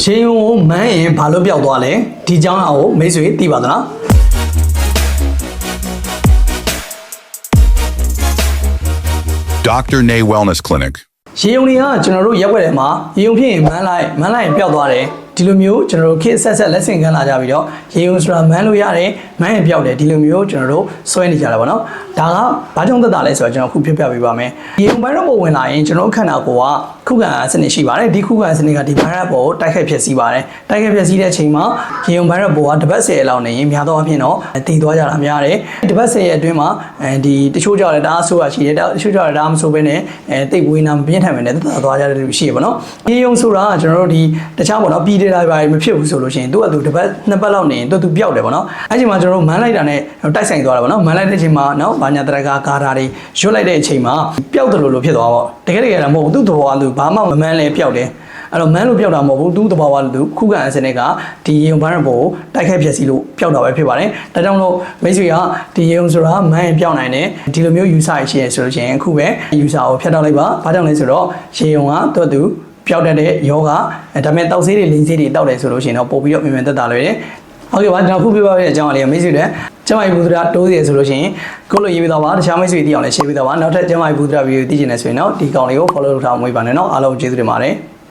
ရှေးရုံကိုမန်းရင်ဘာလို့ပြောက်သွားလဲဒီเจ้าအကိုမိတ်ဆွေသိပါသလား Dr. Nay Wellness Clinic ရေုံတွေကကျွန်တော်တို့ရက်ွက်ထဲမှာရေုံဖြစ်ရင်မန်းလိုက်ရင်ပျောက်သွားတယ်ဒီလိုမျိုးကျွန်တော်တို့ခေတ်ဆက်လက်ဆင့်ကမ်းလာကြပြီးတော့ရေုံဆိုတာမန်းလို့ရတယ်မန်းရင်ပျောက်တယ်ဒီလိုမျိုးကျွန်တော်တို့ဆွဲနေကြတာပေါ့နော်ဒါကဘာကြောင့်သက်သာလဲဆိုတော့ကျွန်တော်ခုပြပြပေးပါမယ်ရေုံဘိုင်းတော့ပေါ်ဝင်လာရင်ကျွန်တော်တို့ခန္ဓာကိုယ်ကခုခံစနစ်ရှိပါတယ်ဒီခုခံစနစ်ကဒီဘိုင်းရပ်ပေါ်ကိုတိုက်ခိုက်ဖျက်ဆီးပါတယ်တိုက်ခိုက်ဖျက်ဆီးတဲ့အချိန်မှာရေုံဘိုင်းရပ်ပေါ်ကတစ်ပတ်10ရက်လောက်နေရင်များသောအားဖြင့်တော့တည်သွားကြတာများတယ်တစ်ပတ်10ရက်အတွင်းမှာဒီတချို့ကြောင့်လည်းတအားဆိုးရရှိတယ်တချို့ကြောင့်လည်းတအားမဆိုးဘဲနဲ့တိတ်ဝေးနာမပြင်းထန်ပဲနဲ့သက်သာသွားကြတယ်လို့ရှိရပါတော့ရေုံဆိုတာကကျွန်တော်တို့ဒီတခြားပေါ့နော်ပြည်ဒေတာပါမဖြစ်ဘူးဆိုလို့ရှိရင်သူကသူတစ်ပတ်နှစ်ပတ်လောက်နေရင်သူပျောက်တယ်ပေါ့နော်အဲ့ဒီမှာကျွန်တော်တို့မန်းလိုက်တာနဲ့တိုက်ဆိုင်သွားတာပေါ့နော်မန်းလိုက်တဲ့အချိန်မှာနော်ဘာညာတရကာကာတာတွေရွတ်လိုက်တဲ့အချိန်မှာပျောက်တယ်လို့ဖြစ်သွားပေါ့တကယ်တော့မဟုတ်ဘူးသူ့သဘောကသူဘာမှမမန်းလဲပျောက်တယ်အဲ့တော့မန်းလို့ပျောက်တာမဟုတ်ဘူးသူ့သဘောကသူခုခံစနစ်ကဒီရေုံဘိုင်းရပ်ပေါ်ကိုတိုက်ခိုက်ဖျက်ဆီးလို့ပျောက်တာပဲဖြစ်ပါတယ်ဒါကြောင့်လို့မိတ်ဆွေကဒီရေုံဆိုတာမန်းရင်ပျောက်နိုင်တယ်ဒီလိုမျိုးယူဆရရှိရဆိုလို့ရှိရင်အခုပဲယူဆကိုဖျက်တော့လိုက်ပါဘာကြောင့်လဲဆိုတော့ရေုံကသူပျောက်တတ်တဲ့ယောဂဒါပေမဲ့တောက်ဆေးတွေလင်းဆေးတွေတောက်တယ်ဆိုလို့ရှိရင်တော့ပို့ပြီးတော့မြန်သက်သာလွယ်တယ်ဟုတ်ကဲ့ပါကျွန်တော်ခုပြပါတဲ့အကြောင်းအရာလေးမိတ်ဆွေတွေကျမကြီးဘူးဒရာတိုးစီရဆိုလို့ရှိရင်ကိုလိုရေးပေးတော့ပါတခြားမိတ်ဆွေသိအောင်လည်း share ပေးတော့ပါနောက်ထပ်ကျမကြီးဘူးဒရာဗီဒီယိုသိချင်တယ်ဆိုရင်တော့ဒီကောင်လေးကို follow လုပ်ထားမှွေးပါနဲ့เนาะအားလုံးကျေးဇူးတင်ပါတယ်